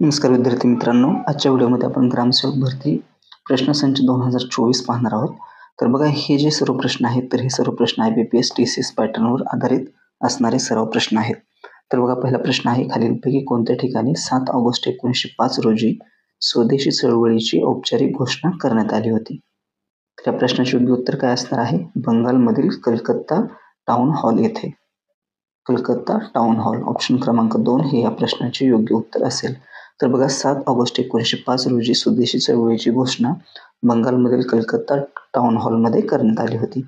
नमस्कार विद्यार्थी मित्रांनो, आजच्या व्हिडिओमध्ये आपण ग्रामसेवक भरती प्रश्नसंच 2024 पाहणार आहोत. तर बघा, हे जे सर्व प्रश्न आहेत, तर हे सर्व प्रश्न IBPS TCS पॅटर्नवर आधारित असणारे सर्व प्रश्न आहेत. तर बघा, पहिला प्रश्न आहे, खालीलपैकी कोणत्या ठिकाणी 7 ऑगस्ट 1905 रोजी स्वदेशी चळवळीची औपचारिक घोषणा करण्यात आली होती? तर या प्रश्नाचे योग्य उत्तर काय असणार आहे? बंगालमधील कलकत्ता टाउन हॉल येथे. कलकत्ता टाउन हॉल, ऑप्शन क्रमांक 2 हे या प्रश्नाचे योग्य उत्तर असेल. तर बघा, 7 ऑगस्ट 1905 रोजी स्वदेशी चळवळीची घोषणा बंगालमधील कलकत्ता टाउन हॉलमध्ये करण्यात आली होती.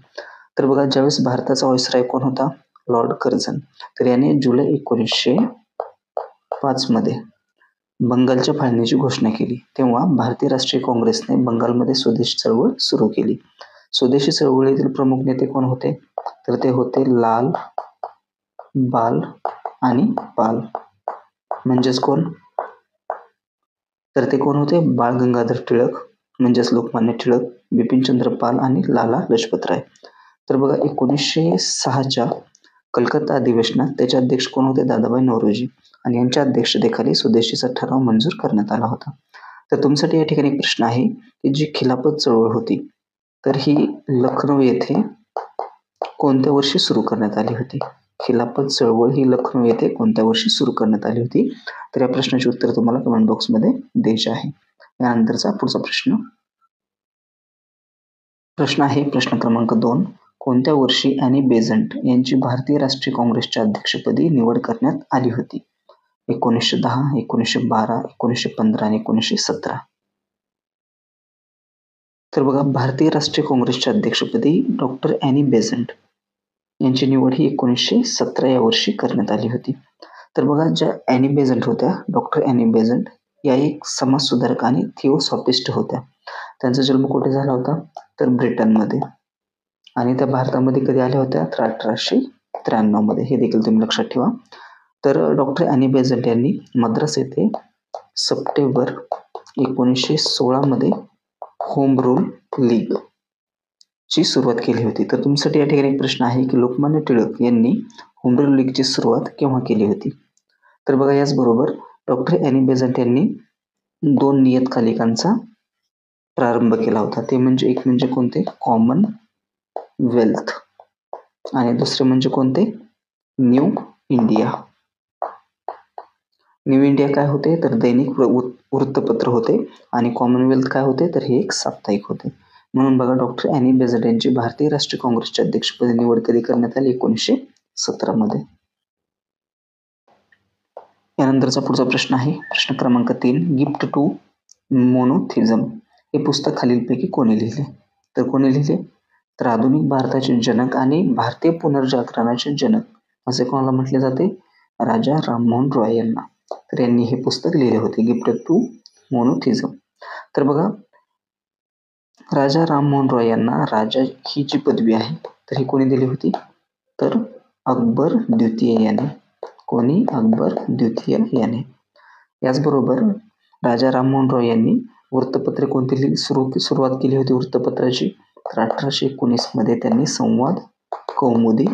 तर बघा, ज्यावेळेस भारताचा व्हाईसरॉय कोण होता? Lord Curzon. तर याने जुलै 1905 मध्ये बंगालच्या फाळणीची घोषणा केली. तेव्हा भारतीय राष्ट्रीय काँग्रेसने बंगालमध्ये स्वदेशी चळवळ सुरू केली. स्वदेशी चळवळीतील प्रमुख नेते कोण होते? तर ते होते लाल, बाल आणि पाल. म्हणजेच कोण? तर ते कोण होते? बाळ गंगाधर टिळक म्हणजेच लोकमान्य टिळक, बिपिनचंद्र पाल आणि लाला लजपतराय. तर बघा, 1906च्या कलकत्ता अधिवेशनात त्याचे अध्यक्ष कोण होते? दादाभाई नौरोजी, आणि यांच्या अध्यक्षतेखाली स्वदेशीचा ठराव मंजूर करण्यात आला होता. तर तुमच्यासाठी या ठिकाणी प्रश्न आहे की जी खिलाफत चळवळ होती, तर ही लखनौ येथे कोणत्या वर्षी सुरू करण्यात आली होती? खिलाफत चळवळ ही लखनौ येथे कोणत्या वर्षी सुरू करण्यात आली होती? तर या प्रश्नाचे उत्तर तुम्हाला कमेंट बॉक्समध्ये द्यायचे आहे. यानंतरचा पुढचा प्रश्न आहे, प्रश्न क्रमांक 2. कोणत्या वर्षी ॲनी बेझंट यांची भारतीय राष्ट्रीय काँग्रेसच्या अध्यक्षपदी निवड करण्यात आली होती? 1910, 1912, 1915 आणि 1917. तर बघा, भारतीय राष्ट्रीय काँग्रेसच्या अध्यक्षपदी डॉक्टर ॲनी बेझंट यांची निवड ही 1917 या वर्षी करण्यात आली होती. तर बघा, ज्या ॲनी बेझंट होत्या, डॉक्टर ॲनी बेझंट या एक समाजसुधारक आणि थिओसॉफिस्ट होत्या. त्यांचा जन्म कुठे झाला होता? तर ब्रिटनमध्ये. आणि त्या भारतामध्ये कधी आल्या होत्या? तर 1893 मध्ये. हे देखील तुम्ही लक्षात ठेवा. तर डॉक्टर ॲनी बेझंट यांनी मद्रास येथे सप्टेंबर 1916 मध्ये होम रूल लीग ची सुरुवात केली होती. तर तुमच्यासाठी या ठिकाणी प्रश्न आहे की लोकमान्य टिळक यांनी होम रूल लीगची सुरुवात केव्हा केली होती? तर बघा, याचबरोबर डॉक्टर ॲनी बेझंट यांनी 2 नियतकालिकांचा प्रारंभ केला होता. ते म्हणजे, एक म्हणजे कोणते? कॉमन वेल्थ, आणि दुसरे म्हणजे कोणते? New India. न्यू इंडिया काय होते? तर दैनिक वृत्तपत्र होते, आणि कॉमनवेल्थ काय होते? तर हे एक साप्ताहिक होते. म्हणून बघा, डॉक्टर ॲनी बेझंट यांची भारतीय राष्ट्रीय काँग्रेसच्या अध्यक्षपदी निवड कधी करण्यात आली? 1917 मध्ये. यानंतरचा पुढचा प्रश्न आहे, प्रश्न क्रमांक 3. गिफ्ट टू मोनोथिझम हे पुस्तक खालीलपैकी कोणी लिहिले? तर कोणी लिहिले? तर आधुनिक भारताचे जनक आणि भारतीय पुनर्जागरणाचे जनक असे कोणाला म्हटले जाते? राजा राममोहन रॉय यांना. तर यांनी हे पुस्तक लिहिले होते, गिफ्ट टू मोनोथिझम. तर बघा, राजा राममोहन रॉय यांना राजा ही जी पदवी आहे, तर ही कोणी दिली होती? तर अकबर द्वितीय याने. कोणी? अकबर द्वितीय याने. याचबरोबर राजा राममोहन रॉय यांनी वृत्तपत्रे कोणती सुरुवात केली होती वृत्तपत्राची? तर 1819 मध्ये त्यांनी संवाद, कौमुदी,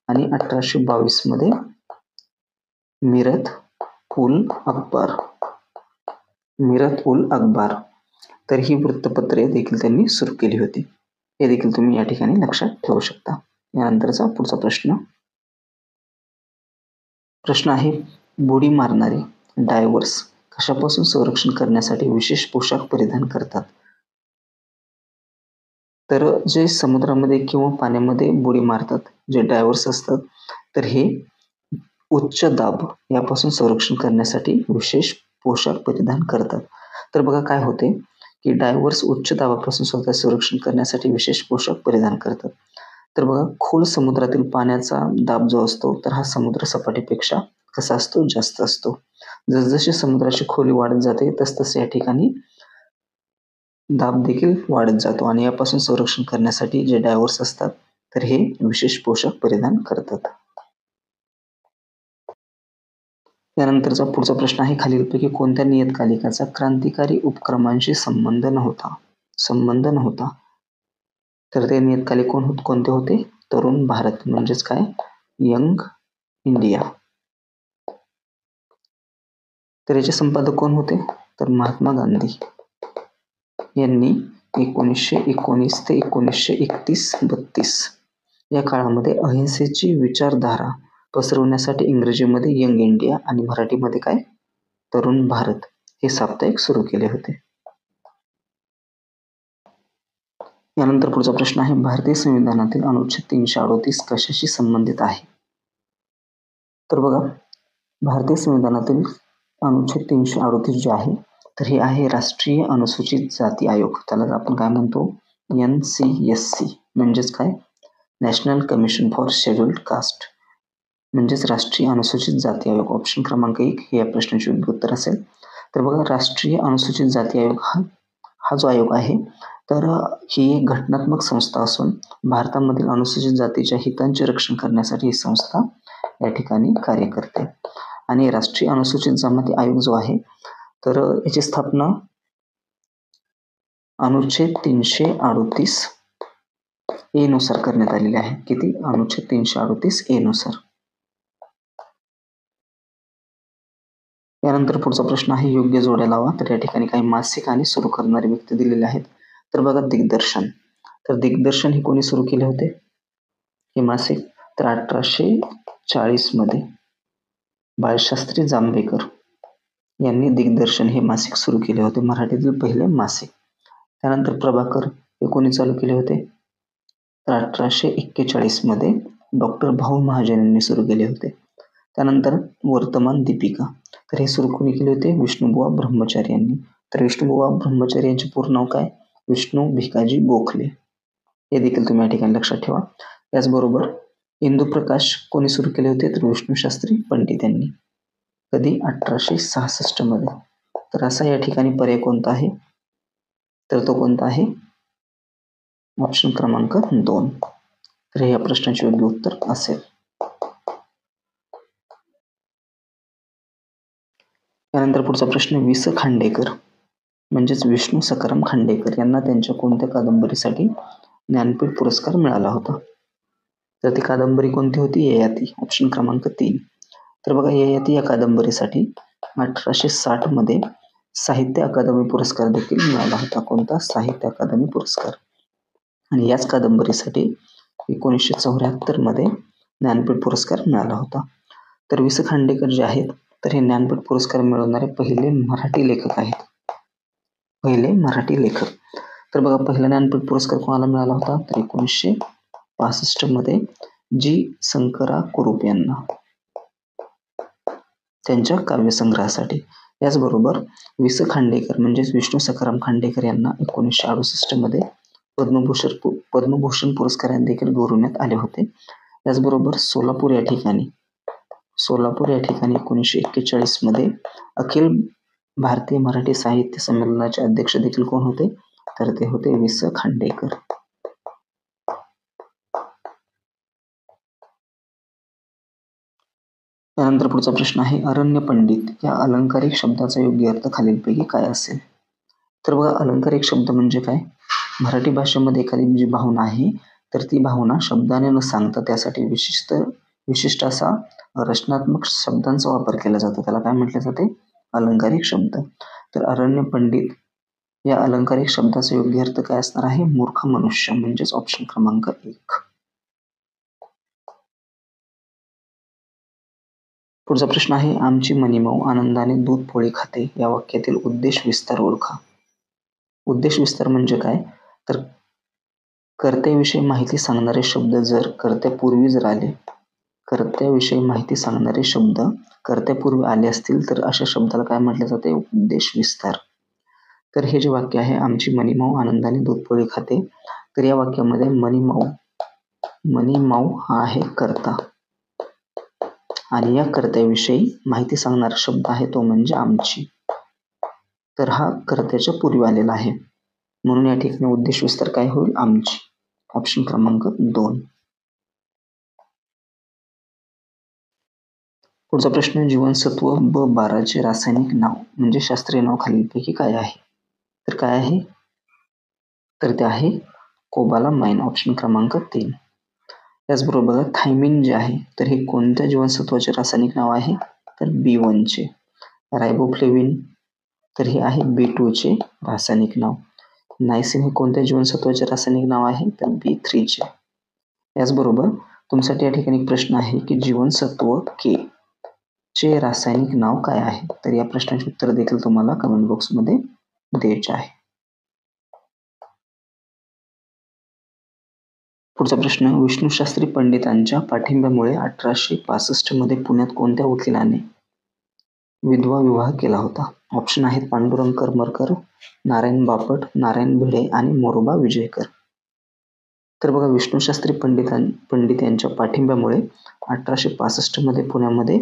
आणि 1822 मध्ये मिरत उल अखबार, तर ही वृत्तपत्रे देखील त्यांनी सुरू केली होती. हे देखील तुम्ही या ठिकाणी लक्षात ठेवू शकता. यानंतरचा पुढचा प्रश्न आहे, बुडी मारणारे डायव्हर्स कशापासून संरक्षण करण्यासाठी विशेष पोशाख परिधान करतात? तर जे समुद्रामध्ये किंवा पाण्यामध्ये बुडी मारतात, जे डायव्हर्स असतात, तर हे उच्च दाब यापासून संरक्षण करण्यासाठी विशेष पोशाख परिधान करतात. तर बघा, काय होते की डायव्हर्स उच्च दाबापासून स्वतः संरक्षण करण्यासाठी विशेष पोशाख परिधान करतात. तर बघा, खोल समुद्रातील पाण्याचा दाब जो असतो, तर हा समुद्र सपाटीपेक्षा कसा असतो? जास्त असतो. जसजशी समुद्राची खोली वाढत जाते, तसतसे या ठिकाणी दाब देखील वाढत जातो, आणि यापासून संरक्षण करण्यासाठी जे डायव्हर्स असतात, तर हे विशेष पोशाख परिधान करतात. यानंतरचा पुढचा प्रश्न आहे, खालीलपैकी कोणत्या नियतकालिकाचा क्रांतिकारी उपक्रमांशी संबंध नव्हता? तर ते नियतकालिक कोणते होते? तरुण भारत, म्हणजेच काय? Young India. तर याचे संपादक कोण होते? तर महात्मा गांधी यांनी 1919 ते 1931-32 या काळामध्ये अहिंसेची विचारधारा पसरवण्यासाठी इंग्रजीमध्ये यंग इंडिया आणि मराठीमध्ये काय, तरुण भारत हे साप्ताहिक सुरू केले होते. यानंतर पुढचा प्रश्न आहे, भारतीय संविधानातील अनुच्छेद 338 कशाशी संबंधित आहे? तर बघा, भारतीय संविधानातील अनुच्छेद 338 जे आहे तर हे आहे राष्ट्रीय अनुसूचित जाती आयोग. त्याला आपण काय म्हणतो? NCSC म्हणजेच काय, national commission for scheduled caste म्हणजेच राष्ट्रीय अनुसूचित जाती आयोग. ऑप्शन क्रमांक 1 हे या प्रश्नाचे उत्तर असेल. तर बघा, राष्ट्रीय अनुसूचित जाती आयोग हा जो आयोग आहे तर ही एक घटनात्मक संस्था असून भारतामधील अनुसूचित जातीच्या हितांचे रक्षण करण्यासाठी ही संस्था या ठिकाणी कार्य करते. आणि राष्ट्रीय अनुसूचित जमाती आयोग जो आहे तर याची स्थापना अनुच्छेद 338 ए नुसार करण्यात आलेली आहे. किती? अनुच्छेद 338 ए नुसार. यानंतर पुढचा प्रश्न आहे, योग्य जोड्या लावा. तर या ठिकाणी काही मासिक आणि सुरू करणारे व्यक्ती दिलेले आहेत. तर बघा, दिग्दर्शन. तर दिग्दर्शन हे कोणी सुरू केले होते हे मासिक? तर 1840 मध्ये बाळशास्त्री जांभेकर यांनी दिग्दर्शन हे मासिक सुरू केले होते, मराठीतील पहिले मासिक. त्यानंतर प्रभाकर हे कोणी चालू केले होते? तर 1841 मध्ये डॉक्टर भाऊ महाजन यांनी सुरू केले होते. त्यानंतर वर्तमान दीपिका, तर हे सुरू कोणी केले होते? विष्णुबुवा ब्रह्मचारी यांनी. तर विष्णुबुवा ब्रह्मचारी यांचे पूर्ण नाव काय? विष्णू भिकाजी गोखले. हे देखील तुम्ही या ठिकाणी लक्षात ठेवा. याचबरोबर इंदुप्रकाश कोणी सुरू केले होते? तर विष्णुशास्त्री पंडित यांनी. कधी? 1866 मध्ये. तर असा या ठिकाणी पर्याय कोणता आहे? तर तो कोणता आहे? ऑप्शन क्रमांक 2. तर हे या प्रश्नाचे योग्य उत्तर असेल. यानंतर पुढचा प्रश्न, वि. स. खांडेकर म्हणजेच विष्णू सखाराम खांडेकर यांना त्यांच्या कोणत्या कादंबरीसाठी ज्ञानपीठ पुरस्कार मिळाला होता? तर ती कादंबरी कोणती होती? ययाती. ऑप्शन क्रमांक 3. तर बघा, ययाती या कादंबरीसाठी 1860 मध्ये साहित्य अकादमी पुरस्कार देखील मिळाला होता. कोणता? साहित्य अकादमी पुरस्कार. आणि याच कादंबरीसाठी 1974 मध्ये ज्ञानपीठ पुरस्कार मिळाला होता. तर वि. स. खांडेकर जे आहेत तर हे ज्ञानपीठ पुरस्कार मिळवणारे पहिले मराठी लेखक आहेत. पहिले मराठी लेखक. तर बघा, पहिला ज्ञानपीठ पुरस्कार कोणाला मिळाला होता? तर 1965 मध्ये जी. शंकरा कुरूप यांना, त्यांच्या काव्यसंग्रहासाठी. याचबरोबर वि. स. खांडेकर म्हणजेच विष्णू सखाराम खांडेकर यांना 1968 मध्ये पद्मभूषण पुरस्काराने देखील गौरवण्यात आले होते. याचबरोबर सोलापूर या ठिकाणी 1941 मध्ये अखिल भारतीय मराठी साहित्य संमेलनाचे अध्यक्ष देखील कोण होते? तर ते होते वि. स. खांडेकर. त्यानंतर पुढचा प्रश्न आहे, अरण्य पंडित या अलंकारिक शब्दाचा योग्य अर्थ खालीलपैकी काय असेल? तर बघा, अलंकारिक शब्द म्हणजे काय? मराठी भाषेमध्ये एखादी जी भावना आहे तर ती भावना शब्दाने न सांगता त्यासाठी विशिष्ट असा रचनात्मक शब्दांचा वापर केला जातो. त्याला काय म्हटले जाते? अलंकारिक शब्द. तर अरण्य पंडित या अलंकारिक शब्दाचा योग्य अर्थ काय असणार आहे? मूर्ख मनुष्य. म्हणजेच ऑप्शन क्रमांक 1. पुढचा प्रश्न आहे, आमची मनीमाऊ आनंदाने दूध पोळी खाते या वाक्यातील उद्देश विस्तार ओळखा. उद्देश विस्तार म्हणजे काय? तर कर्त्याविषयी माहिती सांगणारे शब्द जर कर्त्यापूर्वी जर आले, कर्त्याविषयी माहिती सांगणारे शब्द कर्त्यापूर्वी आले असतील तर अशा शब्दाला काय म्हटले जाते? उद्देश विस्तार. तर हे जे वाक्य आहे, आमची मनीमाऊ आनंदाने दूध पोळी खाते, तर या वाक्यामध्ये मनीमाऊ हा आहे कर्ता आणि या कर्त्याविषयी माहिती सांगणारा शब्द आहे तो म्हणजे आमची. तर हा कर्त्याच्या पूर्वी आलेला आहे, म्हणून या ठिकाणी उद्देश विस्तार काय होईल? आमची. ऑप्शन क्रमांक 2. पुढचा प्रश्न, जीवनसत्व B12 चे रासायनिक नाव म्हणजे शास्त्रीय नाव खालीलपैकी काय आहे? तर काय आहे? तर ते आहे कोबालामाइन. ऑप्शन क्रमांक 3. त्याचबरोबर बघा, थायमिन जे आहे तर हे कोणत्या जीवनसत्वाचे रासायनिक नाव आहे? तर B1 चे. रायबोफ्लेविन तर हे आहे B2 चे रासायनिक नाव. नायसिन हे कोणत्या जीवनसत्वाचे रासायनिक नाव आहे तर B3 चे. याचबरोबर तुमच्यासाठी या ठिकाणी प्रश्न आहे की जीवनसत्व के चे रासायनिक नाव काय आहे. तर या प्रश्नाचे उत्तर देखील तुम्हाला कमेंट बॉक्समध्ये द्यायचे आहे. पुढचा प्रश्न, विष्णूशास्त्री पंडितांच्या पाठिंब्यामुळे 1865 मध्ये पुण्यात कोणत्या वकिलाने विधवा विवाह केला होता. ऑप्शन आहेत पांडुरंग करमरकर, नारायण बापट, नारायण भिडे आणि मोरोबा विजयकर. तर बघा, विष्णूशास्त्री पंडित यांच्या पाठिंब्यामुळे 1865 मध्ये पुण्यामध्ये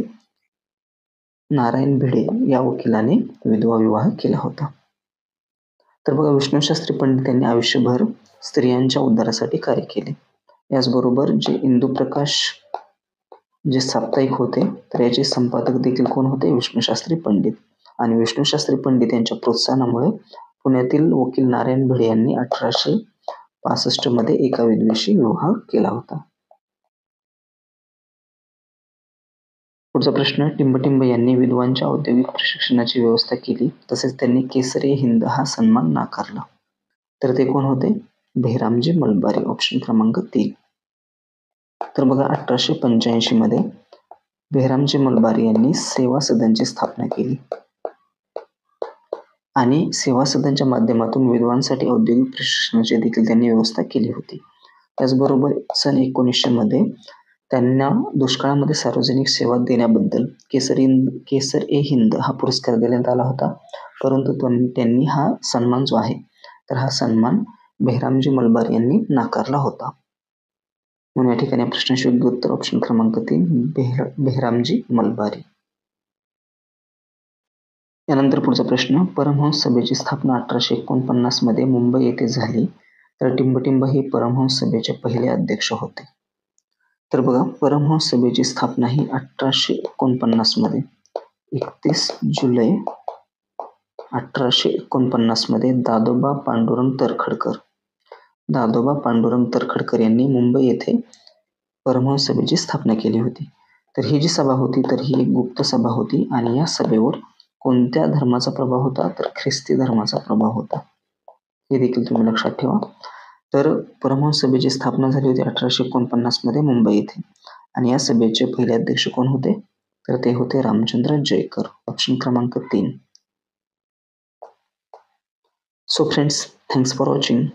नारायण भिडे या वकिलाने विधवा विवाह केला होता. तर बघा, विष्णूशास्त्री पंडित यांनी आयुष्यभर स्त्रियांच्या उद्धारासाठी कार्य केले. याचबरोबर जे इंदुप्रकाश जे साप्ताहिक होते तर याचे संपादक देखील कोण होते, विष्णूशास्त्री पंडित. आणि विष्णूशास्त्री पंडित यांच्या प्रोत्साहनामुळे पुण्यातील वकील नारायण भिडे यांनी 1865 मध्ये एका विधवेशी विवाह केला होता. पुढचा प्रश्न, टिंबटिंब यांनी विधवांच्या औद्योगिक प्रशिक्षणाची व्यवस्था केली तसेच त्यांनी केसरी-हिंद हा सन्मान नाकारला. तर ते कोण होते, बेहरामजी मलबारी. ऑप्शन क्रमांक 3. तर बघा, 1885 मध्ये बेहरामजी मलबारी यांनी सेवा सदनची स्थापना केली आणि सेवा सदनच्या माध्यमातून विधवांसाठी औद्योगिक प्रशिक्षणाची देखील त्यांनी व्यवस्था केली होती. त्याचबरोबर सन 1900 मध्ये त्यांना दुष्काळामध्ये सार्वजनिक सेवा देण्याबद्दल केसर-ए-हिंद हा पुरस्कार देण्यात आला होता. परंतु त्यांनी हा सन्मान जो आहे तर हा सन्मान बेहरामजी मलबारी यांनी नाकारला होता. म्हणून या ठिकाणी प्रश्नाचे योग्य उत्तर ऑप्शन क्रमांक 3 बेहरामजी मलबारी. यानंतर पुढचा प्रश्न, परमहंस सभेची स्थापना 1849 मध्ये मुंबई येथे झाली तर टिंबटिंब हे परमहंस सभेचे पहिले अध्यक्ष होते. तर बघा, परमहंस सभेची स्थापना ही 1849 मध्ये 31 जुलै 1849 मध्ये दादोबा पांडुरंग तरखडकर यांनी मुंबई येथे परमहंस सभेची स्थापना केली होती. तर ही जी सभा होती तर ही एक गुप्त सभा होती आणि या सभेवर कोणत्या धर्माचा प्रभाव होता तर ख्रिस्ती धर्माचा प्रभाव होता. हे देखील तुम्ही लक्षात ठेवा. तर परमहंस सभेची स्थापना झाली होती 1849 मध्ये मुंबई येथे आणि या सभेचे पहिले अध्यक्ष कोण होते तर ते होते रामचंद्र जयकर. ऑप्शन क्रमांक 3. So friends, thanks for watching.